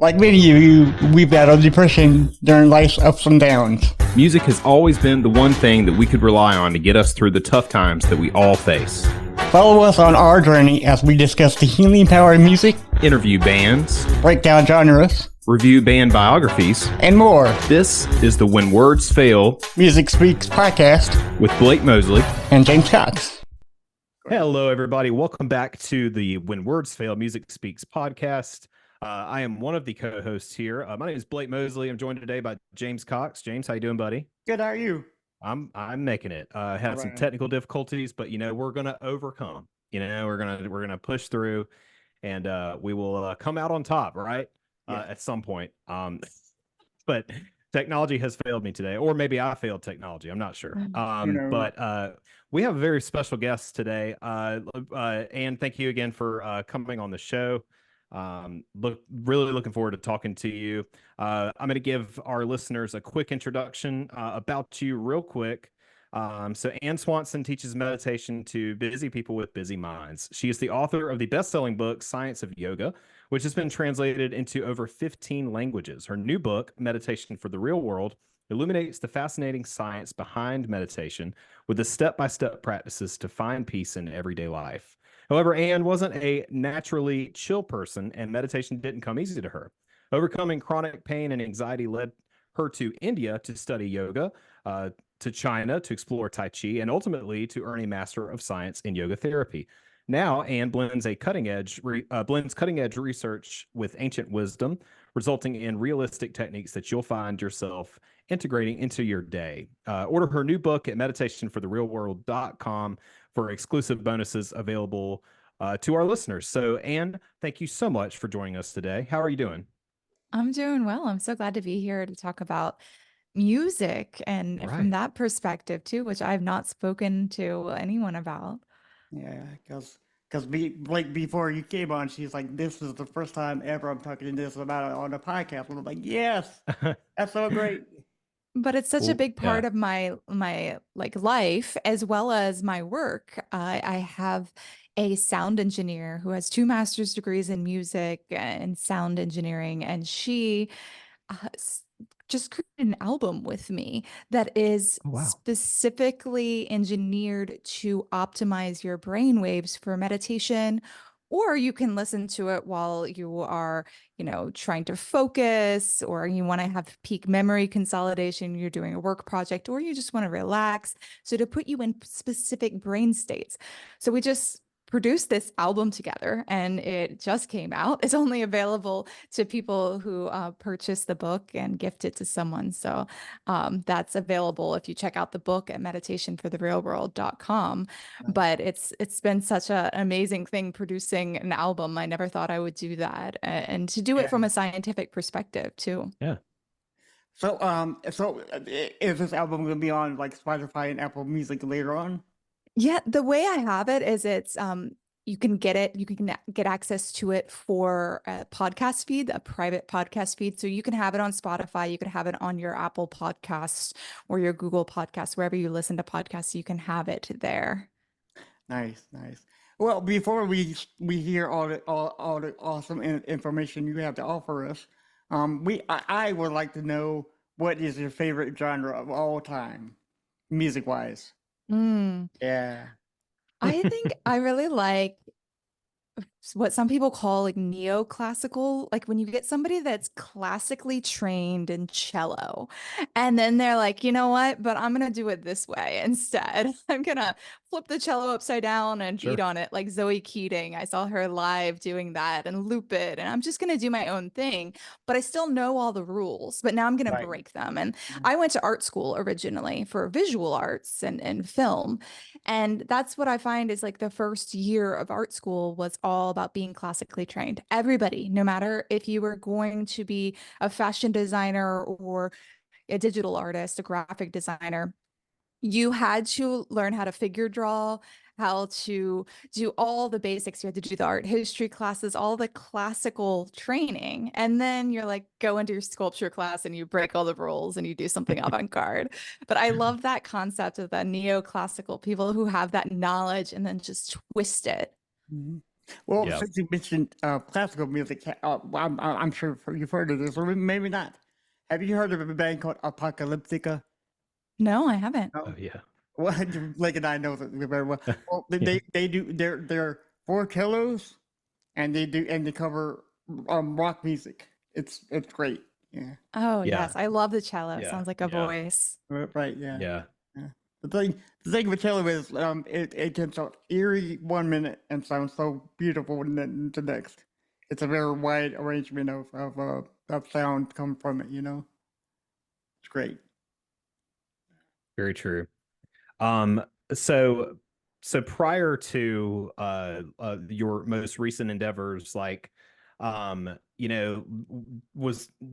Like many of you, we battle depression during life's ups and downs. Music has always been the one thing that we could rely on to get us through the tough times that we all face. Follow us on our journey as we discuss the healing power of music, Interview bands, break down genres, review band biographies, and more. This is the When Words Fail Music Speaks podcast with Blake Mosley and James Cox. Hello, everybody. Welcome back to the When Words Fail Music Speaks podcast. I am one of the co-hosts here. My name is Blake Mosley. I'm joined today by James Cox. James, how you doing, buddy? Good, how are you? I'm making it. Had some technical difficulties, but we're gonna overcome. We're gonna push through, and we will come out on top, right? At some point. But technology has failed me today, or maybe I failed technology. I'm not sure. But we have a very special guest today. And thank you again for coming on the show. Really looking forward to talking to you. I'm going to give our listeners a quick introduction about you real quick. So Anne Swanson teaches meditation to busy people with busy minds. She is the author of the best-selling book, Science of Yoga, which has been translated into over 15 languages. Her new book, Meditation for the Real World, illuminates the fascinating science behind meditation with the step-by-step practices to find peace in everyday life. However, Anne wasn't a naturally chill person, and meditation didn't come easy to her. Overcoming chronic pain and anxiety led her to India to study yoga, to China to explore Tai Chi, and ultimately to earn a Master of Science in Yoga Therapy. Now, Anne blends cutting-edge research with ancient wisdom, resulting in realistic techniques that you'll find yourself integrating into your day. Order her new book at meditationfortherealworld.com for exclusive bonuses available to our listeners. So, Anne, thank you so much for joining us today. How are you doing? I'm doing well. I'm so glad to be here to talk about music and from that perspective too, which I've not spoken to anyone about. Yeah, because Blake, before you came on, she's like, this is the first time ever I'm talking this about it on a podcast. And I'm like, yes, that's so great. But it's such a big part of my life as well as my work. I have a sound engineer who has 2 master's degrees in music and sound engineering, and she just created an album with me that is specifically engineered to optimize your brain waves for meditation. Or you can listen to it while you are, trying to focus, or you want to have peak memory consolidation, you're doing a work project, or you just want to relax. So to put you in specific brain states. So we just produced this album together, and it just came out. It's only available to people who purchase the book and gift it to someone. So that's available if you check out the book at meditationfortherealworld.com. But it's been such an amazing thing producing an album. I never thought I would do that, and to do it from a scientific perspective too. Yeah. So is this album going to be on like Spotify and Apple Music later on? Yeah, the way I have it is it's you can get access to it for a podcast feed, a private podcast feed. So you can have it on Spotify, you can have it on your Apple Podcasts or your Google Podcasts, wherever you listen to podcasts, you can have it there. Nice. Well, before we hear all the awesome information you have to offer us, I would like to know, what is your favorite genre of all time, music-wise? Yeah. I think I really like what some people call like neoclassical, like when you get somebody that's classically trained in cello and then they're like, you know what, but I'm gonna do it this way instead. I'm gonna flip the cello upside down and beat on it, like Zoe Keating. I saw her live doing that, and loop it, and I'm just gonna do my own thing, but I still know all the rules, but now I'm gonna break them. And I went to art school originally for visual arts and film, and that's what I find is like the first year of art school was all about being classically trained. Everybody, no matter if you were going to be a fashion designer or a digital artist, a graphic designer, you had to learn how to figure draw, how to do all the basics. You had to do the art history classes, all the classical training. And then you're like, go into your sculpture class and you break all the rules and you do something avant-garde. But I love that concept of the neoclassical people who have that knowledge and then just twist it. Well, Yeah. since you mentioned classical music, I'm sure you've heard of this, or maybe not. Have you heard of a band called Apocalyptica? No, I haven't. Oh yeah. Well, Blake and I know that very well. Well, Yeah. they do they're four cellos, and they cover rock music. It's great. Yeah. Oh, Yeah. yes. I love the cello. It Yeah. sounds like a Yeah. voice. Right. Yeah. Yeah. Yeah. The thing with cello is it can sound eerie 1 minute and sound so beautiful the next. It's a very wide arrangement of sound come from it. It's great. Very true. Um, so so prior to your most recent endeavors, like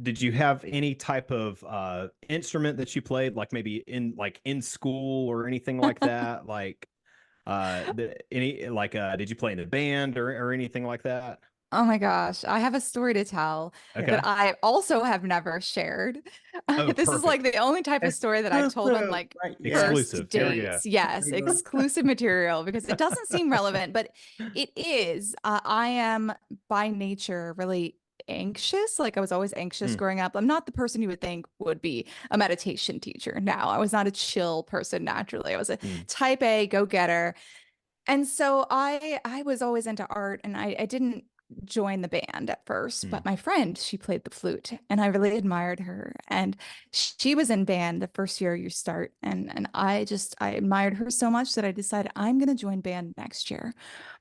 did you have any type of instrument that you played, like maybe in school or anything like that? Like did you play in a band or anything like that? Oh my gosh, I have a story to tell Okay. that I also have never shared. Oh, This is like perfect. the only type of story that I've told on Exclusive, like right? Yeah. first Exclusive. Here we go. dates. Yes, There you go. exclusive material because it doesn't seem relevant, but it is. I am by nature really anxious. Like I was always anxious Hmm. growing up. I'm not the person you would think would be a meditation teacher. Now, I was not a chill person naturally. I was a type A go-getter. And so I was always into art and I didn't join the band at first, but my friend, she played the flute and I really admired her. And she was in band the first year you start. And I admired her so much that I decided I'm going to join band next year.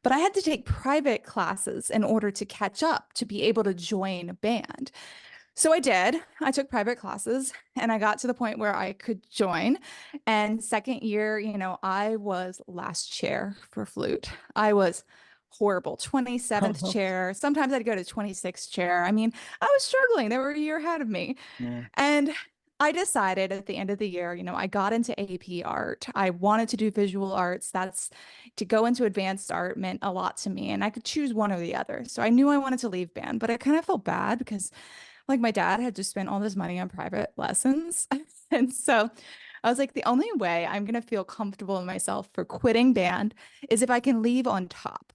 But I had to take private classes in order to catch up to be able to join band. So I did. I took private classes and I got to the point where I could join. And second year, I was last chair for flute. I was horrible, 27th chair. Sometimes I'd go to 26th chair. I mean, I was struggling. They were a year ahead of me. Yeah. And I decided at the end of the year, I got into AP art. I wanted to do visual arts. That's to go into advanced art meant a lot to me. And I could choose one or the other. So I knew I wanted to leave band, but I kind of felt bad because like my dad had just spent all this money on private lessons. And so I was like, the only way I'm going to feel comfortable in myself for quitting band is if I can leave on top.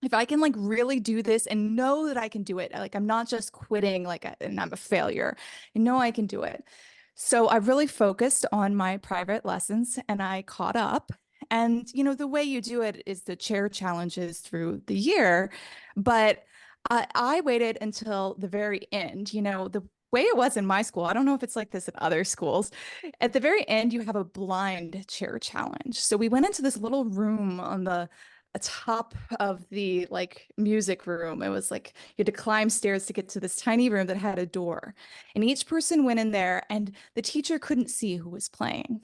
If I can like really do this and know that I can do it, like I'm not just quitting and I'm a failure. I know I can do it. So I really focused on my private lessons and I caught up. And, the way you do it is the chair challenges through the year. But I waited until the very end, the way it was in my school. I don't know if it's like this at other schools. At the very end, you have a blind chair challenge. So we went into this little room on the top of the music room. It was like you had to climb stairs to get to this tiny room that had a door. And each person went in there and the teacher couldn't see who was playing.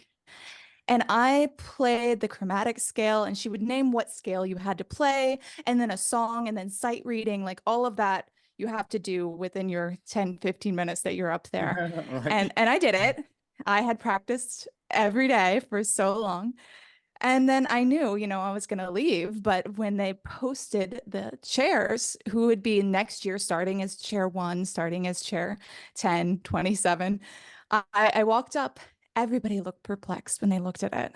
And I played the chromatic scale and she would name what scale you had to play and then a song and then sight reading, like all of that you have to do within your 10, 15 minutes that you're up there. Right. And I did it. I had practiced every day for so long. And then I knew, I was going to leave. But when they posted the chairs, who would be next year starting as chair 1, starting as chair 10, 27, I walked up. Everybody looked perplexed when they looked at it.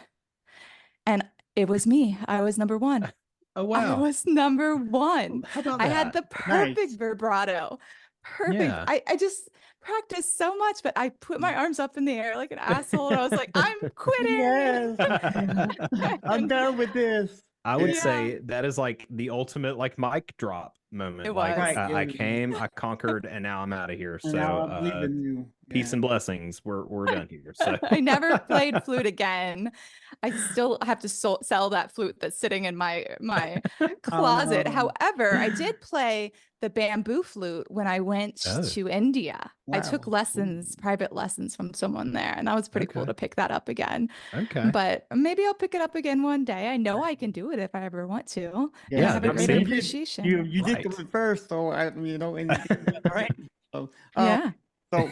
And it was me. I was number 1. Oh, wow. I was number 1. How about I that? had the perfect Nice. vibrato. Perfect. Yeah. I just practiced so much, but I put my arms up in the air like an asshole. And I was like, I'm quitting. Yes. I'm done with this. I would Yeah. say that is like the ultimate mic drop moment. It Like was. Right, I yeah. came, I conquered, and now I'm out of here. And now I'm So leaving you. peace and blessings. We're done here. So I never played flute again. I still have to sell that flute that's sitting in my closet. no. However, I did play the bamboo flute when I went to India. I took Wow. lessons, private lessons from someone there, and that was pretty cool Okay. to pick that up again. Okay. But maybe I'll pick it up again one day. I know I can do it if I ever want to. Yeah, I have a I great mean, appreciation. You did Right. do it first, so and you did that right. So Yeah. So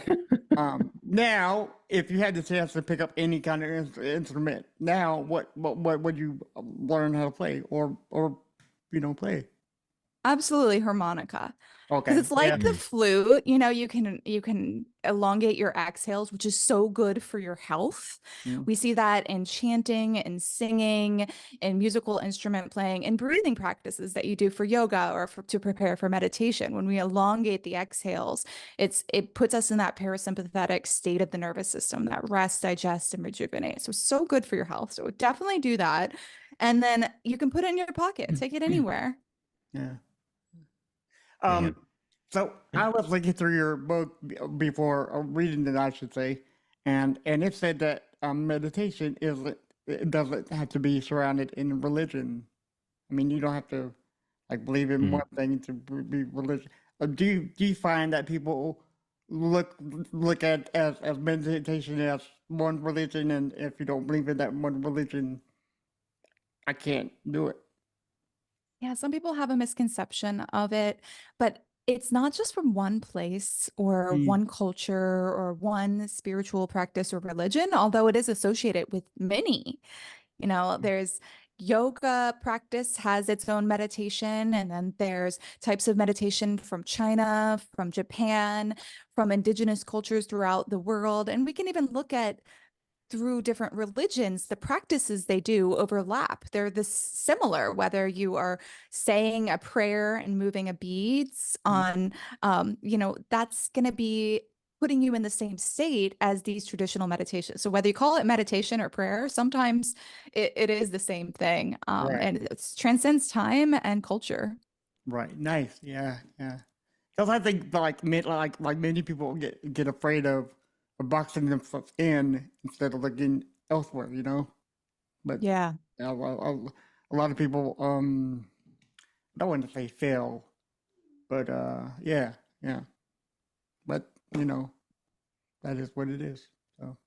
now, if you had the chance to pick up any kind of instrument, now what would you learn how to play or play? Absolutely, harmonica. Because Okay. it's like the Mm. flute, you know, you can elongate your exhales, which is so good for your health. Mm. We see that in chanting and singing and musical instrument playing and breathing practices that you do for yoga or to prepare for meditation. When we elongate the exhales, it puts us in that parasympathetic state of the nervous system that rest, digest, and rejuvenate. So good for your health. So definitely do that. And then you can put it in your pocket, take it anywhere. Yeah. Man. So I was looking through your book before reading it, I should say, and it said that meditation isn't it doesn't have to be surrounded in religion. I mean, you don't have to like believe in Mm. one thing to be religious. Do you find that people look look at as meditation as one religion, and if you don't believe in that one religion, I can't do it. Yeah, some people have a misconception of it, but it's not just from one place or Mm. one culture or one spiritual practice or religion, although it is associated with many. You know, there's yoga practice has its own meditation, and then there's types of meditation from China, from Japan, from indigenous cultures throughout the world. And we can even look at through different religions, the practices they do overlap. They're this similar, whether you are saying a prayer and moving a beads Mm. on, you know, that's going to be putting you in the same state as these traditional meditations. So whether you call it meditation or prayer, sometimes it is the same thing. Right. And it transcends time and culture. Right. Nice. Yeah. Yeah. Because I think like many people get afraid of boxing themselves in instead of looking elsewhere, you know. But Yeah. a lot of people I don't want to say fail, but yeah, yeah. But you know that is what it is. So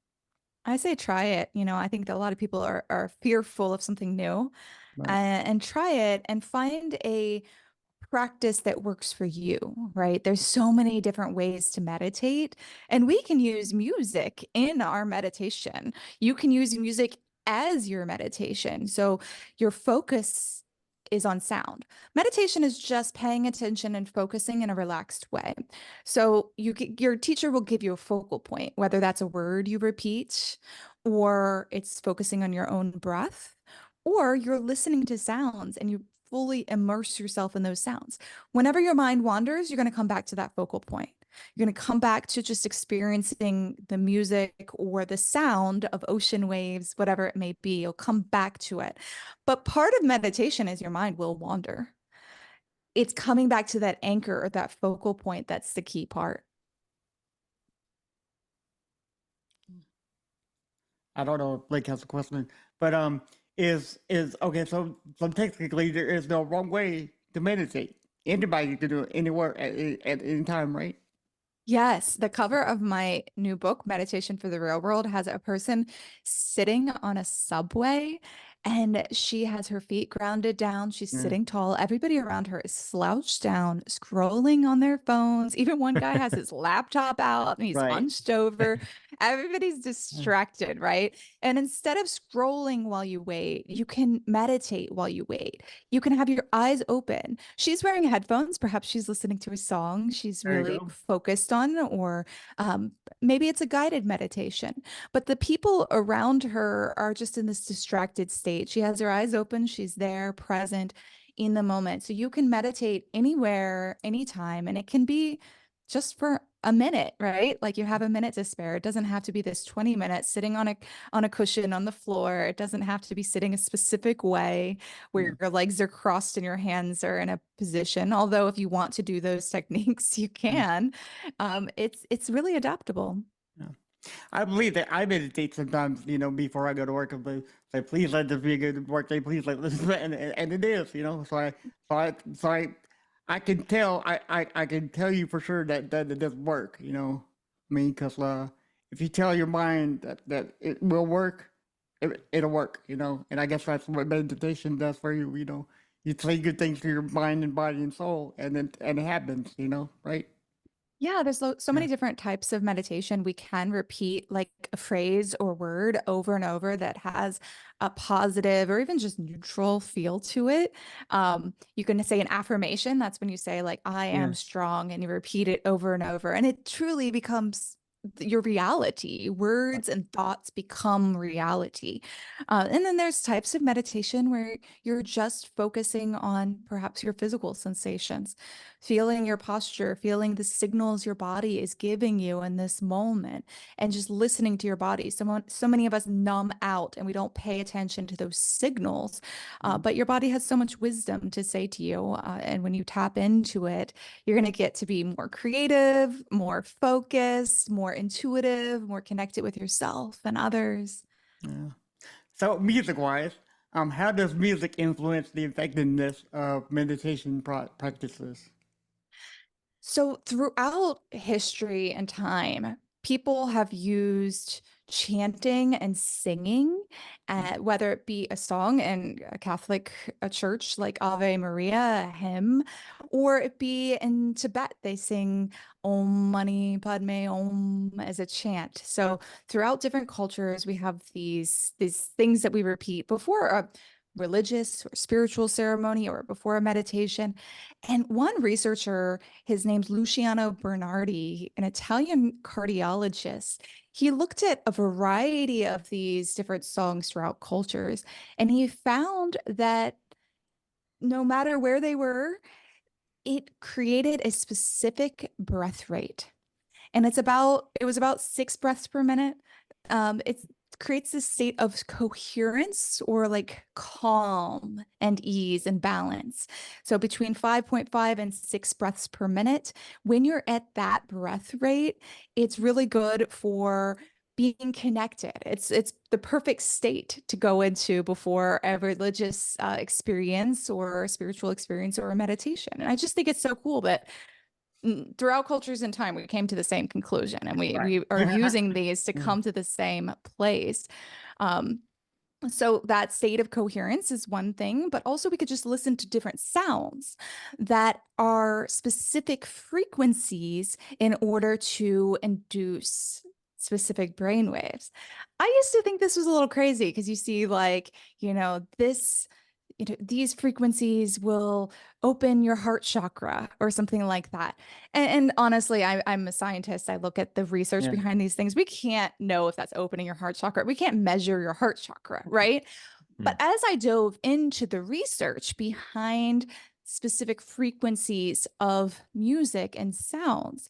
I say try it. You know, I think that a lot of people are fearful of something new, right. and try it and find a practice that works for you, right? There's so many different ways to meditate, and we can use music in our meditation. You can use music as your meditation. So your focus is on sound. Meditation is just paying attention and focusing in a relaxed way. So your teacher will give you a focal point, whether that's a word you repeat or it's focusing on your own breath, or you're listening to sounds and you fully immerse yourself in those sounds. Whenever your mind wanders, you're going to come back to that focal point. You're going to come back to just experiencing the music or the sound of ocean waves, whatever it may be. You'll come back to it. But part of meditation is your mind will wander. It's coming back to that anchor or that focal point that's the key part. I don't know if Blake has a question, but is okay. So technically, there is no wrong way to meditate. Anybody can do it anywhere at any time, right? Yes, the cover of my new book, Meditation for the Real World, has a person sitting on a subway and she has her feet grounded down. She's Yeah. sitting tall. Everybody around her is slouched down, scrolling on their phones. Even one guy has his laptop out and he's Right. hunched over. Everybody's distracted, right? And instead of scrolling while you wait, you can meditate while you wait. You can have your eyes open. She's wearing headphones. Perhaps she's listening to a song she's There you really go. focused on, or maybe it's a guided meditation. But the people around her are just in this distracted state. She has her eyes open. She's there, present in the moment. So you can meditate anywhere, anytime, and it can be just for a minute, right? Like you have a minute to spare. It doesn't have to be this 20 minutes sitting on a cushion on the floor. It doesn't have to be sitting a specific way Yeah. where your legs are crossed and your hands are in a position. Although if you want to do those techniques, you Yeah. can. It's really adaptable. Yeah. I believe that I meditate sometimes, you know, before I go to work. And say, please let this be a good work day. Please let this, and it is, you know. So I can tell, I can tell you for sure that it doesn't work, you know. I mean, because if you tell your mind that it will work, it'll work, you know. And I guess that's what meditation does for you, you know. You say good things to your mind and body and soul, and it happens, you know, right? Yeah, there's so many different types of meditation. We can repeat like a phrase or word over and over that has a positive or even just neutral feel to it. You can say an affirmation. That's when you say like, I am strong, and you repeat it over and over. And it truly becomes your reality. Words and thoughts become reality. And then there's types of meditation where you're just focusing on perhaps your physical sensations, feeling your posture, feeling the signals your body is giving you in this moment, and just listening to your body. So many of us numb out and we don't pay attention to those signals, but your body has so much wisdom to say to you. And when you tap into it, you're going to get to be more creative, more focused, more intuitive, more connected with yourself and others. Yeah. So music-wise, how does music influence the effectiveness of meditation practices? So throughout history and time, people have used chanting and singing, whether it be a song in a Catholic church like Ave Maria, a hymn, or it be in Tibet, they sing Om Mani Padme Om as a chant. So throughout different cultures, we have these things that we repeat before a religious or spiritual ceremony or before a meditation. And one researcher, his name's Luciano Bernardi, an Italian cardiologist, he looked at a variety of these different songs throughout cultures, and he found that no matter where they were, it created a specific breath rate. And it was about 6 breaths per minute. It creates this state of coherence or like calm and ease and balance. So between 5.5 and 6 breaths per minute, when you're at that breath rate, it's really good for being connected. It's the perfect state to go into before a religious experience or a spiritual experience or a meditation. And I just think it's so cool that throughout cultures and time, we came to the same conclusion, and we are using these to come to the same place. So that state of coherence is one thing, but also we could just listen to different sounds that are specific frequencies in order to induce specific brain waves. I used to think this was a little crazy because you see like, these frequencies will open your heart chakra or something like that. And honestly, I'm a scientist. I look at the research behind these things. We can't know if that's opening your heart chakra. We can't measure your heart chakra, right? But as I dove into the research behind specific frequencies of music and sounds,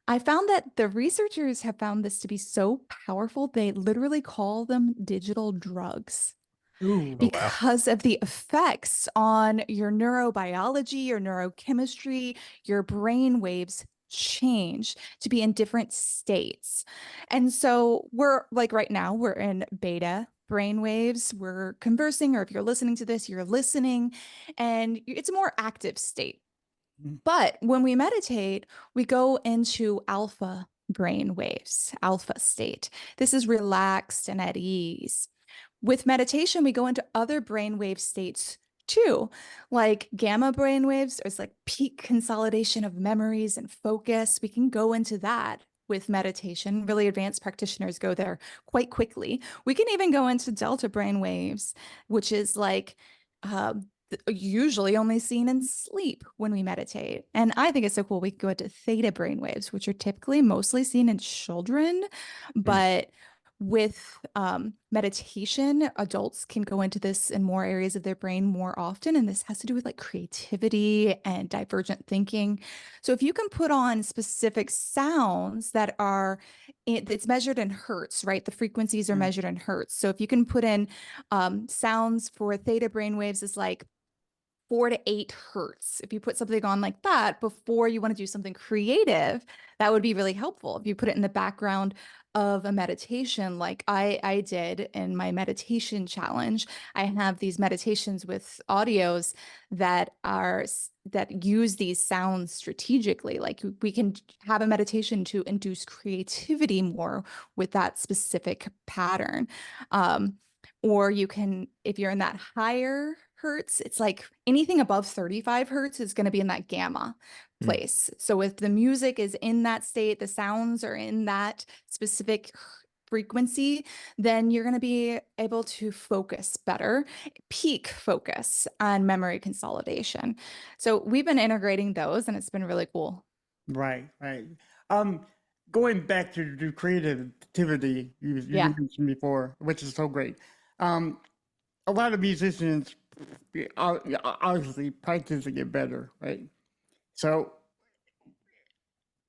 I found that the researchers have found this to be so powerful, they literally call them digital drugs. Ooh. Because of the effects on your neurobiology, your neurochemistry, your brain waves change to be in different states. And so we're like right now, we're in beta brain waves. We're conversing, or if you're listening to this, you're listening, and it's a more active state. But when we meditate, we go into alpha brain waves, alpha state. This is relaxed and at ease. With meditation, we go into other brainwave states too, like gamma brainwaves. It's like peak consolidation of memories and focus. We can go into that with meditation. Really advanced practitioners go there quite quickly. We can even go into delta brainwaves, which is like usually only seen in sleep when we meditate. And I think it's so cool. We can go into theta brainwaves, which are typically mostly seen in children, but with meditation, adults can go into this in more areas of their brain more often. And this has to do with like creativity and divergent thinking. So if you can put on specific sounds that are, it's measured in hertz, right? The frequencies are measured in hertz. So if you can put in sounds for theta brainwaves is like 4 to 8 hertz. If you put something on like that before you want to do something creative, that would be really helpful. If you put it in the background of a meditation, like I did in my meditation challenge, I have these meditations with audios that use these sounds strategically. Like we can have a meditation to induce creativity more with that specific pattern. Or you can, if you're in that higher hertz, it's like anything above 35 hertz is going to be in that gamma place. So if the music is in that state, the sounds are in that specific frequency, then you're going to be able to focus better, peak focus on memory consolidation. So we've been integrating those and it's been really cool. Right, right. Going back to creativity, you mentioned before, which is so great. A lot of musicians are obviously practice to get better, right? So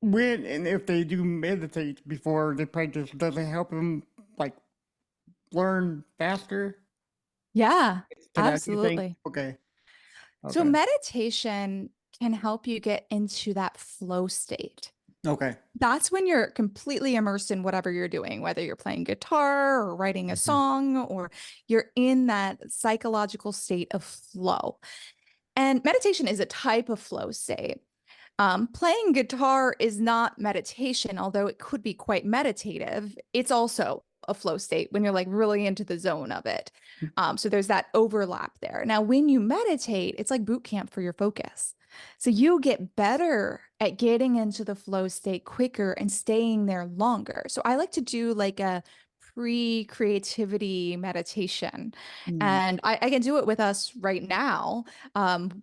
when and if they do meditate before they practice, does it help them like learn faster? Yeah, Can I do things? absolutely. Okay. So Okay. meditation can help you get into that flow state. Okay. That's when you're completely immersed in whatever you're doing, whether you're playing guitar or writing a song, or you're in that psychological state of flow. And meditation is a type of flow state. Playing guitar is not meditation, although it could be quite meditative. It's also a flow state when you're like really into the zone of it. So there's that overlap there. Now, when you meditate, it's like boot camp for your focus. So you get better at getting into the flow state quicker and staying there longer. So I like to do like a pre-creativity meditation, and I can do it with us right now.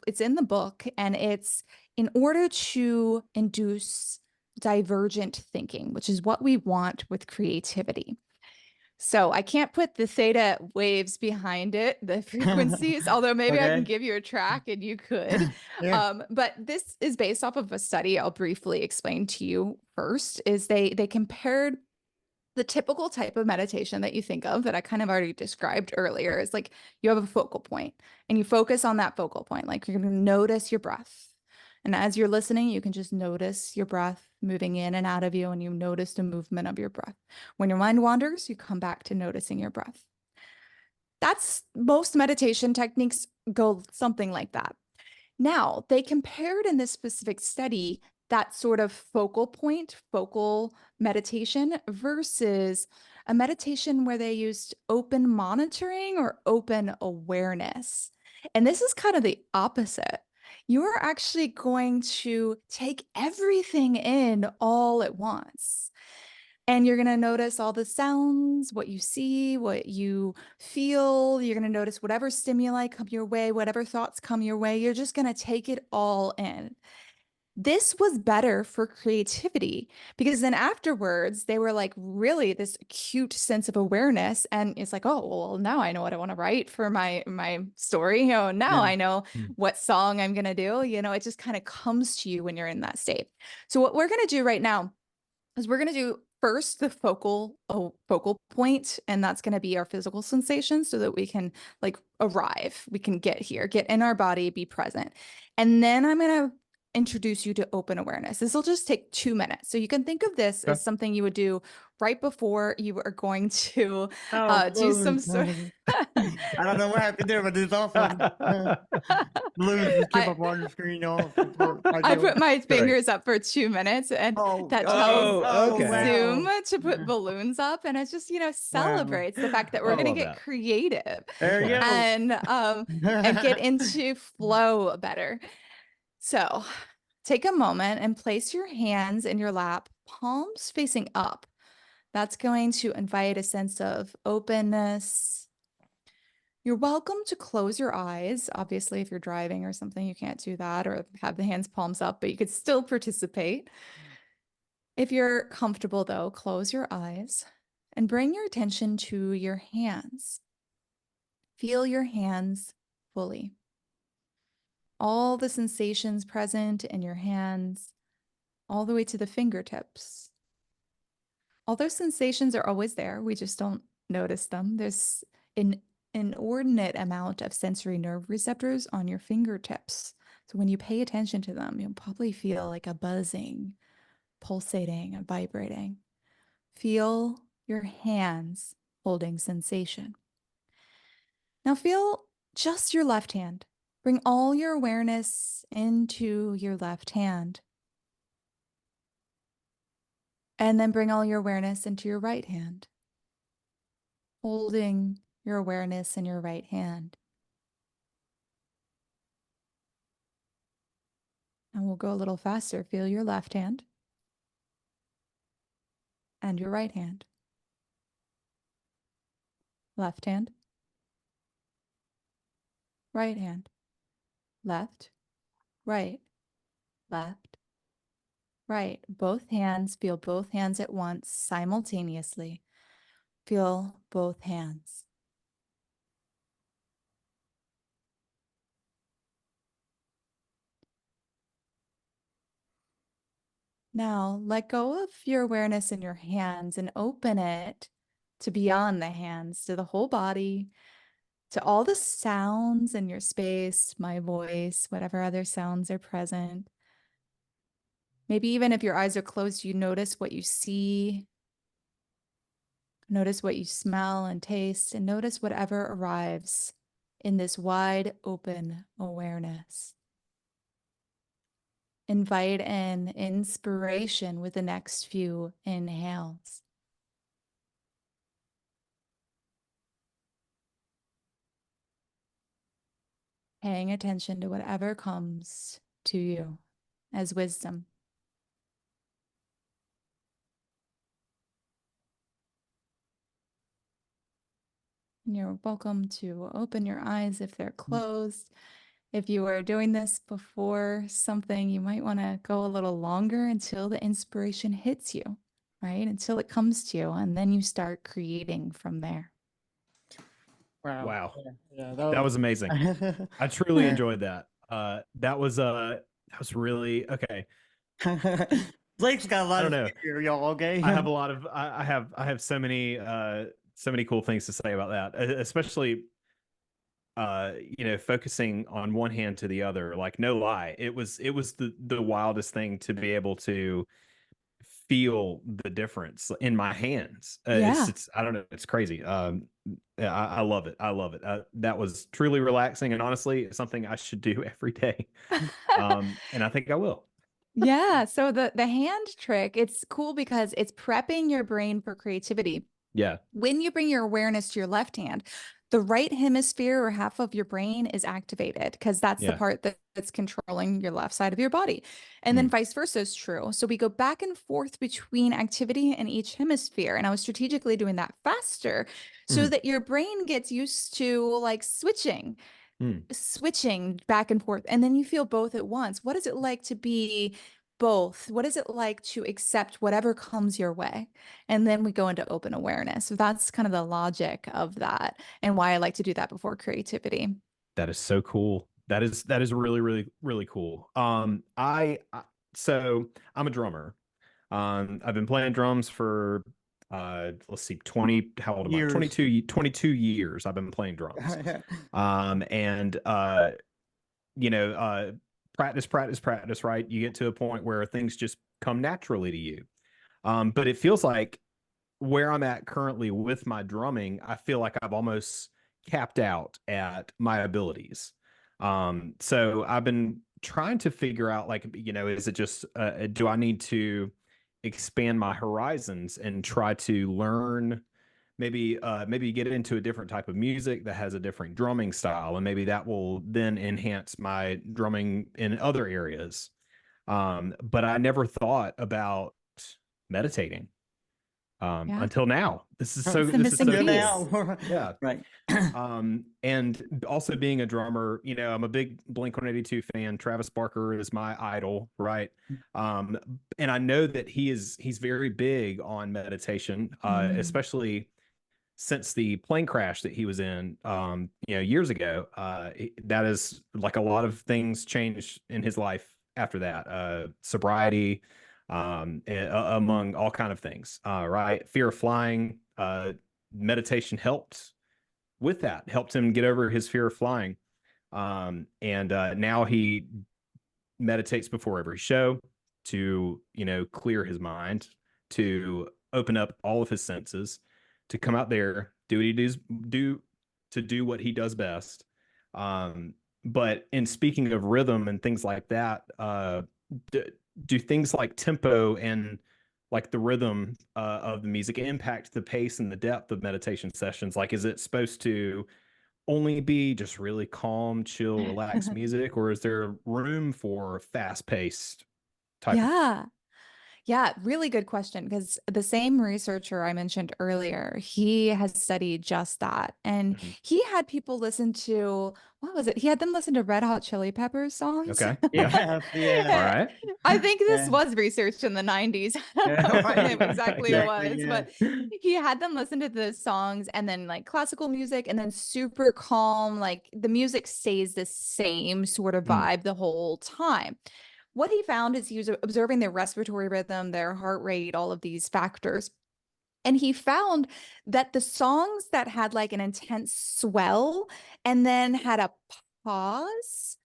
It's in the book, and it's in order to induce divergent thinking, which is what we want with creativity. So I can't put the theta waves behind it, the frequencies, although maybe I can Okay. give you a track and you could. Yeah. But this is based off of a study I'll briefly explain to you first, is they compared the typical type of meditation that you think of that I kind of already described earlier is like you have a focal point and you focus on that focal point. Like you're going to notice your breath. And as you're listening, you can just notice your breath moving in and out of you, and you notice the movement of your breath. When your mind wanders, you come back to noticing your breath. That's most meditation techniques go something like that. Now, they compared in this specific study that sort of focal point, focal meditation versus a meditation where they used open monitoring or open awareness. And this is kind of the opposite. You're actually going to take everything in all at once. And you're going to notice all the sounds, what you see, what you feel. You're going to notice whatever stimuli come your way, whatever thoughts come your way. You're just going to take it all in. This was better for creativity because then afterwards they were like really this acute sense of awareness, and it's like, oh, well, now I know what I want to write for my story. Now Yeah. I know what song I'm going to do. It just kind of comes to you when you're in that state. So what we're going to do right now is we're going to do first the focal point, and that's going to be our physical sensation so that we can like arrive, we can get here, get in our body, be present. And then I'm going to introduce you to open awareness. This will just take 2 minutes. So you can think of this as something you would do right before you are going to do some sort of I don't know what happened there, but it's awesome. Balloons just keep up on the screen all. I put my fingers up for 2 minutes, and that tells okay. Zoom Wow. to put balloons up, and it just celebrates the fact that we're I going to love get that. creative There you go. and get into flow better. So take a moment and place your hands in your lap, palms facing up. That's going to invite a sense of openness. You're welcome to close your eyes. Obviously, if you're driving or something, you can't do that or have the hands palms up, but you could still participate. If you're comfortable, though, close your eyes and bring your attention to your hands. Feel your hands fully. All the sensations present in your hands, all the way to the fingertips. All those sensations are always there. We just don't notice them. There's an inordinate amount of sensory nerve receptors on your fingertips. So when you pay attention to them, you'll probably feel like a buzzing, pulsating, and vibrating. Feel your hands holding sensation. Now feel just your left hand. Bring all your awareness into your left hand. And then bring all your awareness into your right hand, holding your awareness in your right hand. And we'll go a little faster. Feel your left hand and your right hand. Left hand, right hand, left, right, left, right. Both hands, feel both hands at once simultaneously. Feel both hands. Now, let go of your awareness in your hands and open it to beyond the hands, to the whole body, to all the sounds in your space, my voice, whatever other sounds are present. Maybe even if your eyes are closed, you notice what you see, notice what you smell and taste, and notice whatever arrives in this wide open awareness. Invite in inspiration with the next few inhales. Paying attention to whatever comes to you as wisdom. And you're welcome to open your eyes if they're closed. If you are doing this before something, you might want to go a little longer until the inspiration hits you, right? Until it comes to you, and then you start creating from there. Wow. Yeah, that was amazing. I truly enjoyed that. That was really okay. Blake's got a lot of here, y'all. Okay, I have a lot of I have so many cool things to say about that, especially focusing on one hand to the other. Like, no lie, it was the wildest thing to be able to feel the difference in my hands. It's I don't know, it's crazy. I love it. I love it. That was truly relaxing, and honestly, it's something I should do every day. And I think I will. Yeah. So the hand trick, it's cool because it's prepping your brain for creativity. Yeah. When you bring your awareness to your left hand, the right hemisphere or half of your brain is activated because that's the part that's controlling your left side of your body. And then vice versa is true. So we go back and forth between activity in each hemisphere. And I was strategically doing that faster so that your brain gets used to like switching back and forth. And then you feel both at once. What is it like to be both? What is it like to accept whatever comes your way? And then we go into open awareness. So that's kind of the logic of that and why I like to do that before creativity. That is so cool. That is really, really, really cool. So I'm a drummer. I've been playing drums for let's see, 20, how old am I? 22 years I've been playing drums. And practice, right? You get to a point where things just come naturally to you. But it feels like where I'm at currently with my drumming, I feel like I've almost capped out at my abilities. So I've been trying to figure out, like, is it just, do I need to expand my horizons and try to learn, maybe get into a different type of music that has a different drumming style, and maybe that will then enhance my drumming in other areas. But I never thought about meditating until now. This is so cool. Now. Yeah. Right. And also being a drummer, I'm a big Blink-182 fan. Travis Barker is my idol, right? And I know that he's very big on meditation, especially since the plane crash that he was in, years ago. That is, like, a lot of things changed in his life after that. Sobriety, among all kind of things, right? Fear of flying, meditation helped with that, helped him get over his fear of flying. And now he meditates before every show to, clear his mind, to open up all of his senses, to come out there, do what he do what he does best. But in speaking of rhythm and things like that, do things like tempo and like the rhythm of the music impact the pace and the depth of meditation sessions? Like, is it supposed to only be just really calm, chill, relaxed music, or is there room for fast-paced type of? Yeah. Yeah, really good question. Because the same researcher I mentioned earlier, he has studied just that. And Mhm. he had people listen to, what was it? He had them listen to Red Hot Chili Peppers songs. Okay. Yeah. Yes, yes, All right. I think this yeah, was researched in the 90s. I don't know right, when exactly it exactly, was, yes. but he had them listen to the songs and then like classical music and then super calm. Like the music stays the same sort of Mm, vibe the whole time. What he found is he was observing their respiratory rhythm, their heart rate, all of these factors. And he found that the songs that had like an intense swell and then had a pause,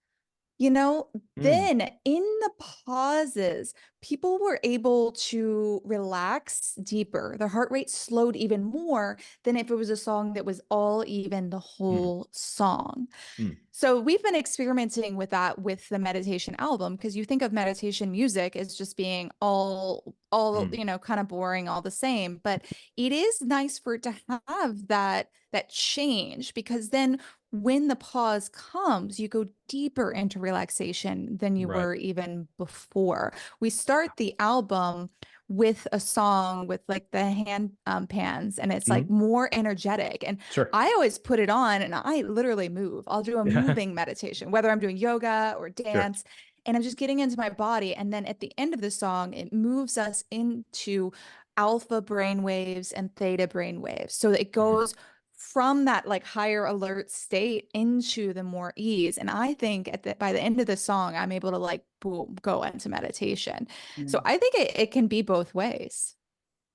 you know, mm, then in the pauses, people were able to relax deeper. Their heart rate slowed even more than if it was a song that was all even the mm, whole song. mm, So we've been experimenting with that with the meditation album because you think of meditation music as just being all mm, kind of boring, all the same, but it is nice for it to have that change because then when the pause comes, you go deeper into relaxation than you right. were even before. We start the album with a song with like the hand pans and it's like Mhm. more energetic and Sure. I always put it on and I literally move. I'll do a Yeah. moving meditation, whether I'm doing yoga or Sure. dance, and I'm just getting into my body. And then at the end of the song, it moves us into alpha brain waves and theta brain waves. So it Mhm. goes from that like higher alert state into the more ease. And I think by the end of the song, I'm able to like boom, go into meditation. So Yeah. I think it can be both ways.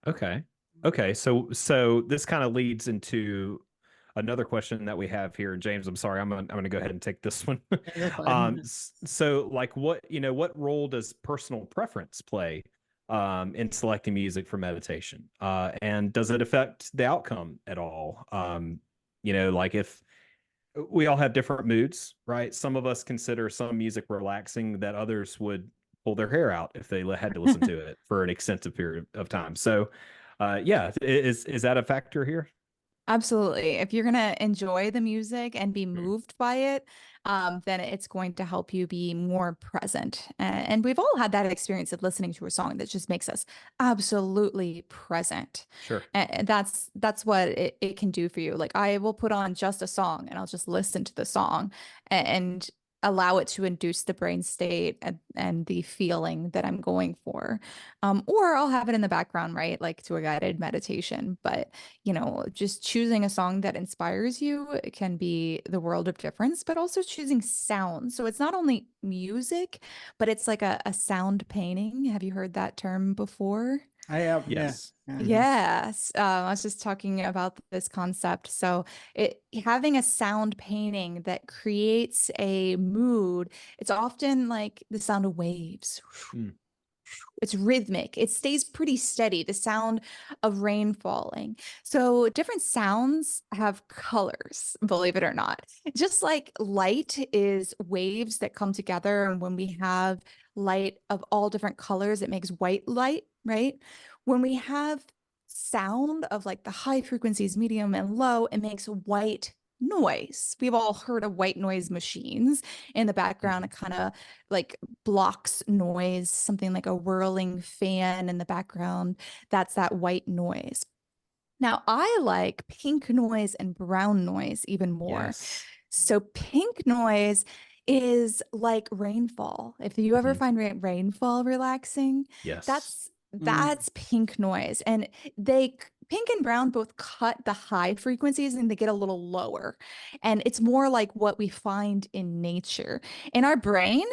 Okay. Okay. So this kind of leads into another question that we have here. James, I'm sorry. I'm gonna go ahead and take this one. Yeah, that's fine. So like what role does personal preference play in selecting music for meditation? And does it affect the outcome at all? Like if we all have different moods, right? Some of us consider some music relaxing that others would pull their hair out if they had to listen to it for an extensive period of time. So, yeah, is that a factor here? Absolutely. If you're going to enjoy the music and be Mm, moved by it, then it's going to help you be more present. And we've all had that experience of listening to a song that just makes us absolutely present. sure. And that's what it can do for you. Like I will put on just a song and I'll just listen to the song and allow it to induce the brain state and the feeling that I'm going for. Or I'll have it in the background, right? Like to a guided meditation. But just choosing a song that inspires you it can be the world of difference, but also choosing sound. So it's not only music, but it's like a sound painting. Have you heard that term before? I have, yeah. Yes. Uh-huh. Hmm. Yes, I was just talking about this concept. So, having a sound painting that creates a mood, it's often like the sound of waves. Mm, It's rhythmic. It stays pretty steady, the sound of rain falling. So different sounds have colors, believe it or not. Just like light is waves that come together. And when we have light of all different colors, it makes white light, right? When we have sound of like the high frequencies, medium and low, it makes white noise. We've all heard of white noise machines in the background. mhm. It kind of like blocks noise, something like a whirling fan in the background. That's that white noise. Now, I like pink noise and brown noise even more. Yes. So, pink noise is like rainfall. If you ever Mhm. find rainfall relaxing, Yes. that's pink noise. And pink and brown both cut the high frequencies and they get a little lower. And it's more like what we find in nature. In our brain,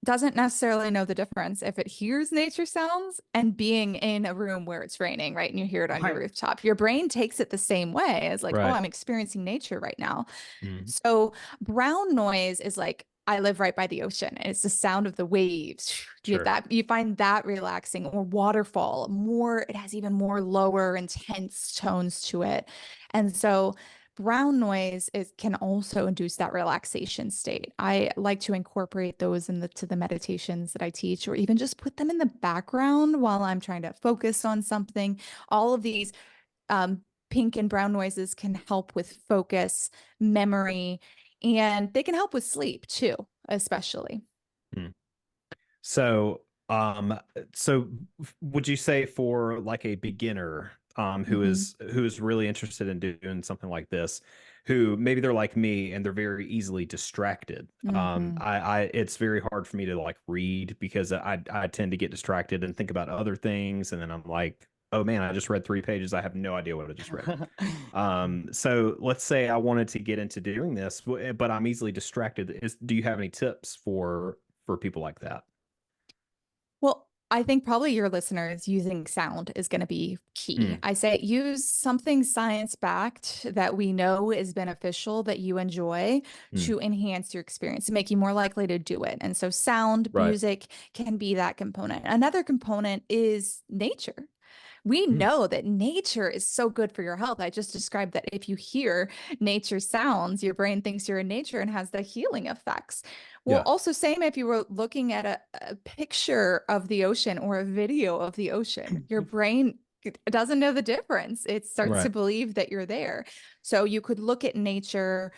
doesn't necessarily know the difference if it hears nature sounds and being in a room where it's raining, right? And you hear it on your Right. rooftop. Your brain takes it the same way as like, oh, Right. I'm experiencing nature right now. Mhm. So brown noise is like, I live right by the ocean and it's the sound of the waves. Sure. You find that relaxing or waterfall it has even more lower intense tones to it. And so brown noise can also induce that relaxation state. I like to incorporate those to the meditations that I teach, or even just put them in the background while I'm trying to focus on something. All of these um, pink and brown noises can help with focus, memory, and they can help with sleep too, especially. So, so would you say for like a beginner, who is really interested in doing something like this, who maybe they're like me and they're very easily distracted. It's very hard for me to like read because I tend to get distracted and think about other things. And then I'm like, oh man, I just read 3 pages. I have no idea what I just read. So let's say I wanted to get into doing this, but I'm easily distracted. Do you have any tips for people like that? Well, I think probably your listeners using sound is going to be key. I say use something science-backed that we know is beneficial that you enjoy to enhance your experience, to make you more likely to do it. And so sound, music can be that component. Another component is nature. We know that nature is so good for your health. I just described that if you hear nature sounds, your brain thinks you're in nature and has the healing effects. Well, also same if you were looking at a picture of the ocean or a video of the ocean, your brain doesn't know the difference. It starts to believe that you're there. So you could look at nature,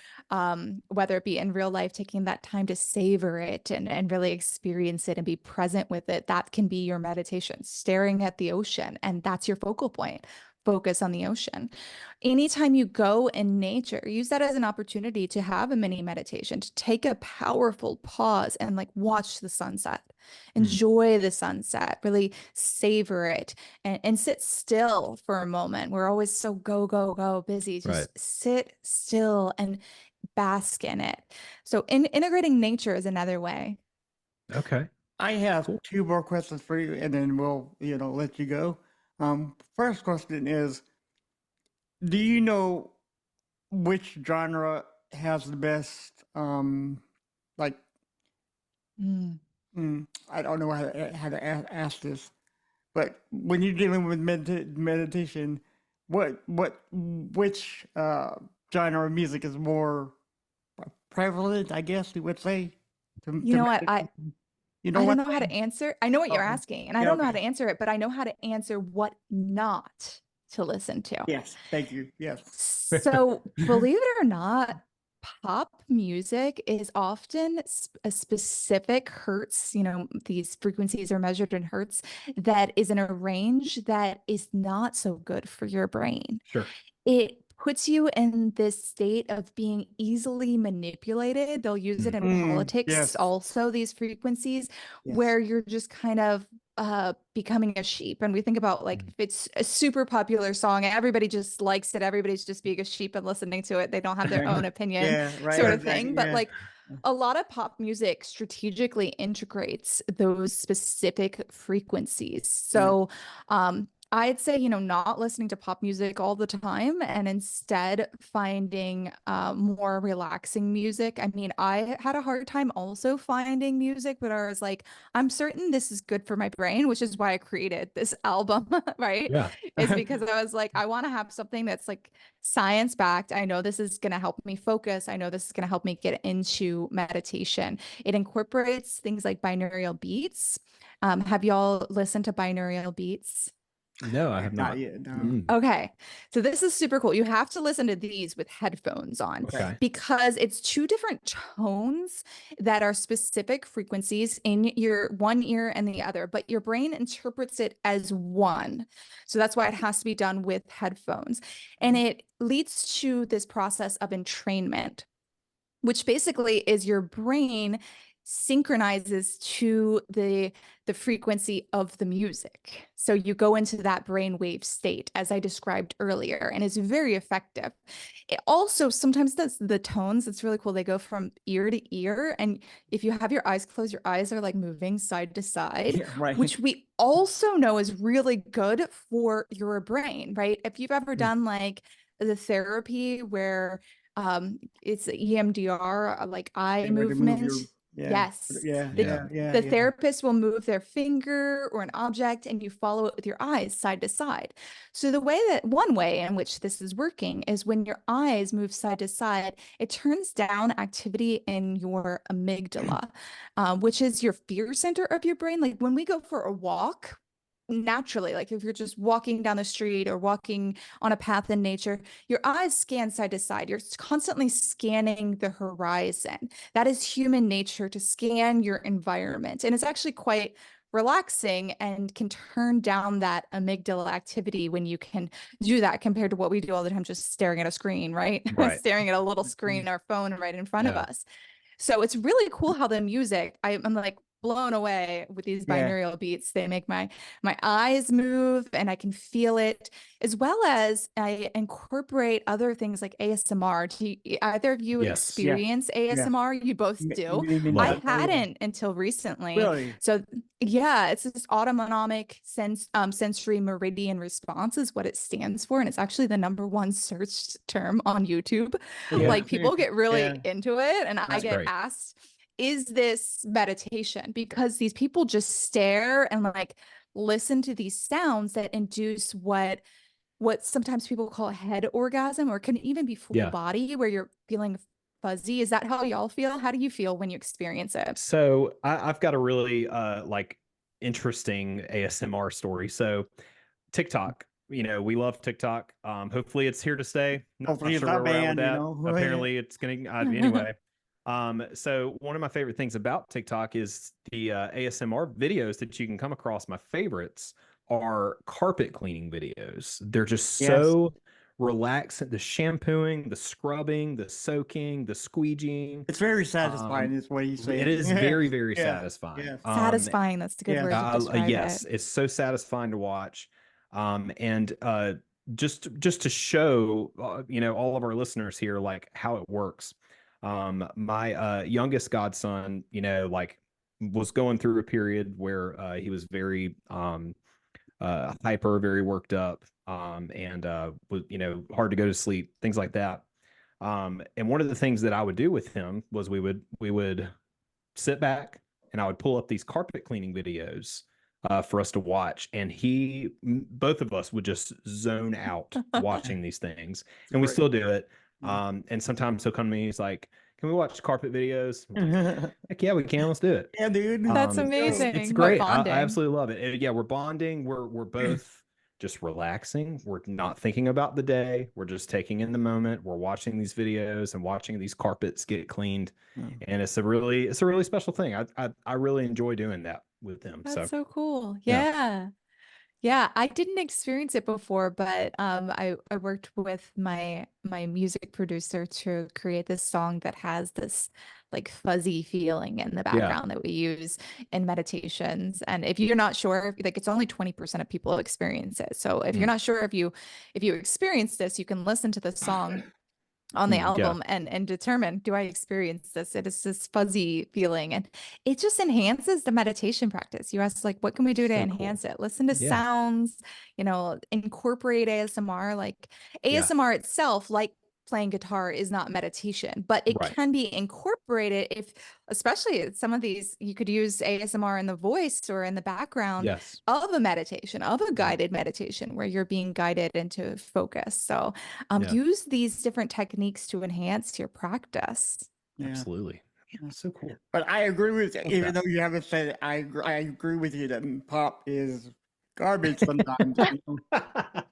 whether it be in real life, taking that time to savor it and really experience it and be present with it. That can be your meditation, staring at the ocean. And that's your focal point. Focus on the ocean. Anytime you go in nature, use that as an opportunity to have a mini meditation, to take a powerful pause and like watch the sunset, enjoy the sunset, really savor it and sit still for a moment. We're always so go, go, go busy. Just sit still and bask in it. So integrating nature is another way. Okay. I have 2 more questions for you, and then we'll, let you go. First question is, do you know which genre has the best, like, I don't know how to ask this, but when you're dealing with meditation, which genre of music is more prevalent, I guess you would say? You know what? You know I don't what? know how to answer. I know what you're asking, and I don't know how to Okay. answer it, but I know how to answer what not to listen to. Yes, thank you. Yes. So, believe it or not, pop music is often a specific hertz, these frequencies are measured in hertz, that is in a range that is not so good for your brain. Sure. It puts you in this state of being easily manipulated. They'll use it in politics also, these frequencies, where you're just kind of becoming a sheep. And we think about like if it's a super popular song, everybody just likes it, everybody's just being a sheep and listening to it, they don't have their own opinion, sort of thing. But like a lot of pop music strategically integrates those specific frequencies. So I'd say, not listening to pop music all the time and instead finding more relaxing music. I mean, I had a hard time also finding music, but I was like, I'm certain this is good for my brain, which is why I created this album, right? Yeah. Is because I was like, I want to have something that's like science backed. I know this is going to help me focus. I know this is going to help me get into meditation. It incorporates things like binaural beats. Have y'all listened to binaural beats? No, I have not. Yet, no. Okay. So this is super cool. You have to listen to these with headphones on because it's 2 different tones that are specific frequencies in your one ear and the other, but your brain interprets it as one. So that's why it has to be done with headphones. And it leads to this process of entrainment, which basically is your brain synchronizes to the frequency of the music. So you go into that brainwave state, as I described earlier, and it's very effective. It also sometimes does the tones. It's really cool. They go from ear to ear. And if you have your eyes closed, your eyes are like moving side to side, which we also know is really good for your brain, right? If you've ever done like the therapy where it's EMDR, like eye movement. Yes. The therapist will move their finger or an object and you follow it with your eyes side to side. So one way in which this is working is when your eyes move side to side, it turns down activity in your amygdala, which is your fear center of your brain. Like when we go for a walk, naturally, like if you're just walking down the street or walking on a path in nature, your eyes scan side to side. You're constantly scanning the horizon. That is human nature, to scan your environment. And it's actually quite relaxing and can turn down that amygdala activity when you can do that, compared to what we do all the time, just staring at a screen, right? Right. Staring at a little screen, our phone right in front of us. So it's really cool how the music, I'm like blown away with these binaural beats. They make my eyes move and I can feel it, as well as I incorporate other things like ASMR. Do either of you experience ASMR? You both do. I hadn't until recently. Really? So yeah, it's this autonomic sensory meridian response is what it stands for. And it's actually the #1 searched term on YouTube. Like people get really into it. And I get asked, is this meditation? Because these people just stare and like listen to these sounds that induce what sometimes people call a head orgasm, or can even be full body, where you're feeling fuzzy. Is that how y'all feel? How do you feel when you experience it? So I've got a really like interesting ASMR story. So TikTok, we love TikTok. Hopefully it's here to stay. Hopefully Not it's sure not where we're at with banned, that. Apparently it's going to, anyway. So one of my favorite things about TikTok is the ASMR videos that you can come across. My favorites are carpet cleaning videos. They're just so relaxing. The shampooing, the scrubbing, the soaking, the squeegeeing. It's very satisfying, is what you say. It is very, very satisfying. Satisfying. That's a good word to describe yes, it's so satisfying to watch. And just to show, all of our listeners here, like how it works. My youngest godson, like was going through a period where he was very hyper, very worked up, and was hard to go to sleep, things like that. And one of the things that I would do with him was we would sit back and I would pull up these carpet cleaning videos for us to watch, and both of us would just zone out watching these things, and we still do it. And sometimes he'll come to me, he's like, can we watch carpet videos? Heck yeah, we can. Let's do it. Yeah, dude. That's amazing. It's great. I absolutely love it. Yeah, we're bonding. We're both just relaxing. We're not thinking about the day. We're just taking in the moment. We're watching these videos and watching these carpets get cleaned. And it's a really special thing. I really enjoy doing that with them. That's so cool. Yeah. Yeah, I didn't experience it before, but I worked with my music producer to create this song that has this like fuzzy feeling in the background that we use in meditations. And if you're not sure, like it's only 20% of people experience it. So if you're not sure if you experience this, you can listen to the song on the album and determine, do I experience this? It is this fuzzy feeling, and it just enhances the meditation practice. You asked, like, what can we do to enhance it? Listen to sounds, incorporate ASMR. Like ASMR itself, like playing guitar, is not meditation, but it can be incorporated if, especially some of these, you could use ASMR in the voice or in the background of a meditation, of a guided meditation where you're being guided into focus. So use these different techniques to enhance your practice. Absolutely. Yeah, so cool. But I agree with, even though you haven't said it, I agree with you that pop is garbage sometimes.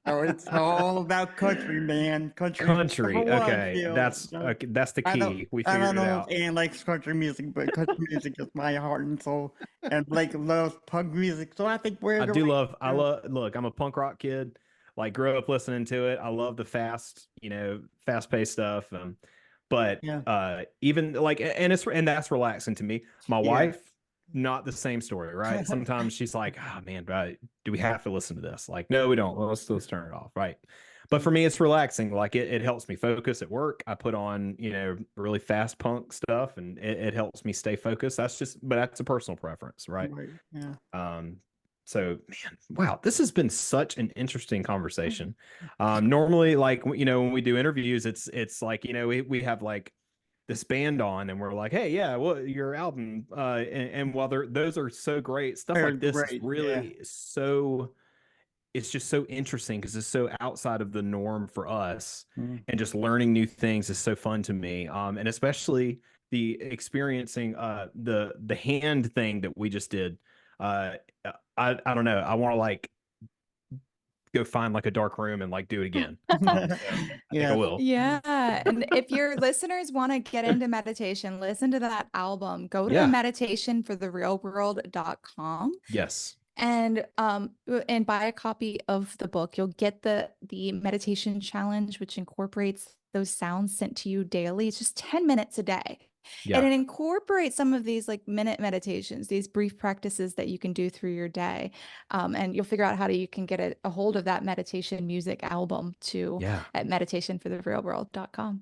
So it's all about country, man. Country. Okay, that's the key. We figured it out. I don't know if Ann likes country music, but country music is my heart and soul. And Blake loves punk music, so I think we're. Look, I'm a punk rock kid. Like, grew up listening to it. I love the fast-paced stuff. But even like, and that's relaxing to me. My wife, not the same story, right? Sometimes she's like, oh man, do we have to listen to this? Like, no, we don't. Let's turn it off, right? But for me, it's relaxing. Like it helps me focus at work. I put on, really fast punk stuff, and it helps me stay focused. But that's a personal preference, right? Yeah. So, man, wow, this has been such an interesting conversation. Normally, like, when we do interviews, it's like, we have like this band on and we're like, hey, yeah, well, your album, and while those are so great, stuff like this is really it's just so interesting because it's so outside of the norm for us, and just learning new things is so fun to me. And especially the experiencing the hand thing that we just did. I don't know. I want to like go find like a dark room and like do it again. So I think I will. Yeah. And if your listeners want to get into meditation, listen to that album. Go to meditationfortherealworld.com. Yes. And buy a copy of the book. You'll get the meditation challenge, which incorporates those sounds sent to you daily. It's just 10 minutes a day. Yeah. And it incorporates some of these like minute meditations, these brief practices that you can do through your day. And you'll figure out how you can get a hold of that meditation music album too at meditationfortherealworld.com.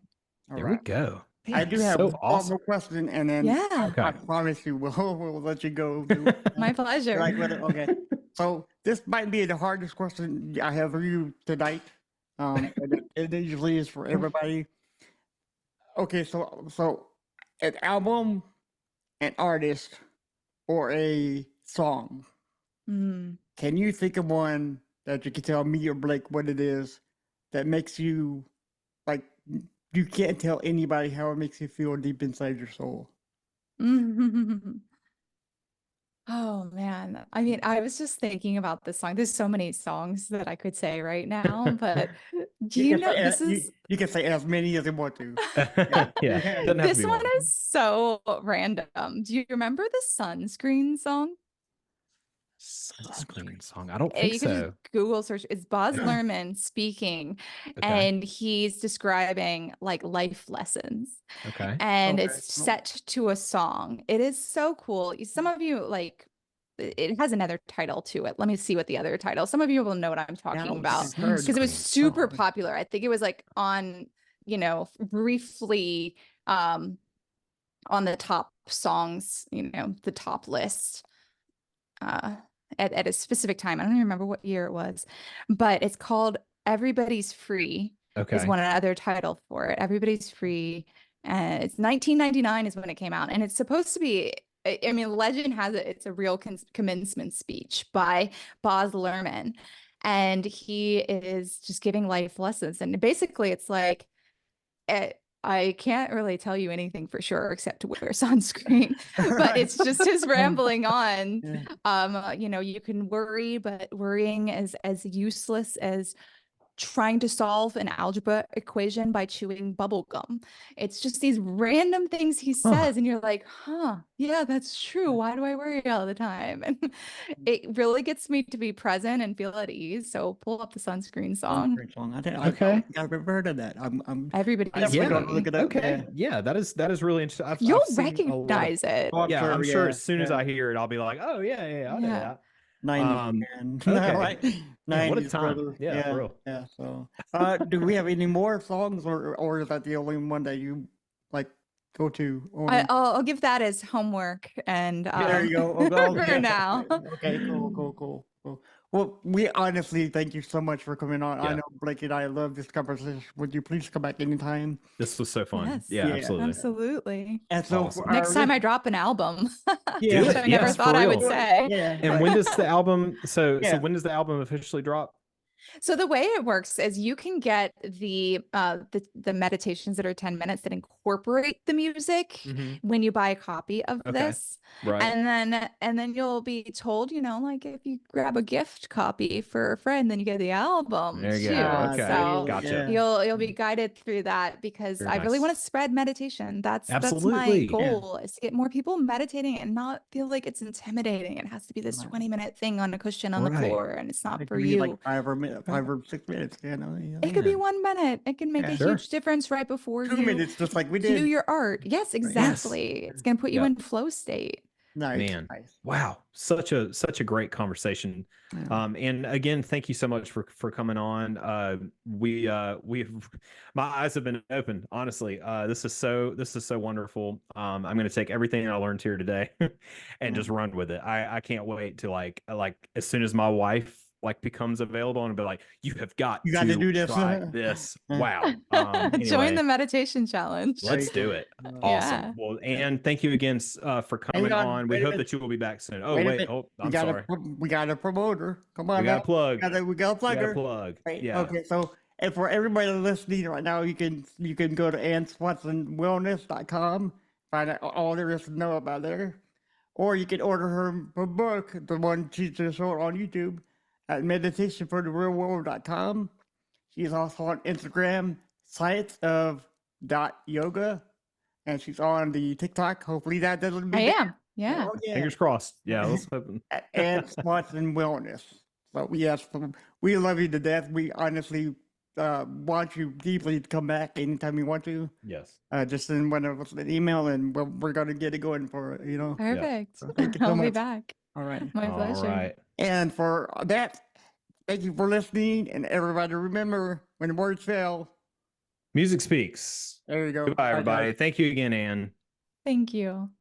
There we go. Man, I do have one more question, and then I promise you we'll let you go. My pleasure. Okay. So this might be the hardest question I have for you tonight. It usually is for everybody. Okay, so an album, an artist, or a song. Can you think of one that you can tell me or Blake what it is that makes you like? You can't tell anybody how it makes you feel deep inside your soul. Oh man. I mean, I was just thinking about this song. There's so many songs that I could say right now, but you can say as many as you want to. This one is so random. Do you remember the sunscreen song? Sunscreen song. I don't think you so. Could just Google search. It's Baz Luhrmann speaking, and he's describing like life lessons. And it's set to a song. It is so cool. Some of you like it has another title to it. Let me see what the other title. Some of you will know what I'm talking about because it was super popular. I think it was like on, briefly on the top songs, the top list. At a specific time. I don't even remember what year it was, but it's called Everybody's Free is one other title for it. Everybody's Free. It's 1999 is when it came out. And it's supposed to be, I mean, legend has it, it's a real commencement speech by Baz Luhrmann. And he is just giving life lessons. And basically it's like, I can't really tell you anything for sure except to wear sunscreen, but it's just his rambling on. You can worry, but worrying is as useless as trying to solve an algebra equation by chewing bubble gum. It's just these random things he says, and you're like, yeah, that's true. Why do I worry all the time? And it really gets me to be present and feel at ease. So pull up the sunscreen song. I don't think I've ever heard of that. Everybody's gonna look it up. Yeah, that is really interesting. You'll recognize it. Yeah, I'm sure as soon as I hear it, I'll be like, oh yeah, I know that. 90s, right? 90s, what a time. brother. Yeah, for real. Yeah. So, do we have any more songs, or is that the only one that you like go to? I'll give that as homework, and there you go. For now. Okay, cool. Well, we honestly thank you so much for coming on. I know Blake and I love this conversation. Would you please come back anytime? This was so fun. Yes. Yeah, absolutely. Absolutely. And so awesome. Next time I drop an album, Yeah. which I never thought I would say. Yeah. And when does the album? So when does the album officially drop? So the way it works is you can get the meditations that are 10 minutes that incorporate the music when you buy a copy of this. Right. And then you'll be told, like if you grab a gift copy for a friend, then you get the album there you too. go. Okay. So gotcha. You'll be guided through that because I really want to spread meditation. That's my goal is to get more people meditating and not feel like it's intimidating. It has to be this 20-minute thing on a cushion on the floor, and it's not for you. Like 5 or 6 minutes. It could be 1 minute. It can make a huge difference right before 2 minutes, just like we did. Do your art. Yes, exactly. Yes. It's going to put you in flow state. Nice. Wow, such a great conversation. And again, thank you so much for coming on. My eyes have been open, honestly. This is so wonderful. I'm going to take everything I learned here today and just run with it. I can't wait to like as soon as my wife becomes available and be like, you got to do this. Try this. Wow. Anyway, join the meditation challenge. Let's do it. Awesome. Well, and thank you again for coming on. We hope that you will be back soon. Oh, wait. Oh, I'm sorry. We got a promoter. Come on. We got a plug. We got a plugger. Plug. Right. Yeah. Okay. So, and for everybody listening right now, you can go to AnnSwansonWellness.com. Find out all there is to know about there. Or you can order her book, the one she just wrote on YouTube, at meditationfortherealworld.com. She's also on Instagram, sites of .yoga, and she's on the TikTok. Hopefully that doesn't be I bad. am. Yeah. Oh, yeah. Fingers crossed. Yeah, let's hope. And Swanson Wellness. So yes, we love you to death. We honestly want you deeply to come back anytime you want to. Yes. Just send one of us an email, and we're gonna get it going for it. Perfect. So thank you so I'll be much. back. All right. My pleasure. All right. And for that, thank you for listening. And everybody, remember, when words fail, music speaks. there you go. Goodbye, Bye, everybody. guys. Thank you again, Anne. Thank you.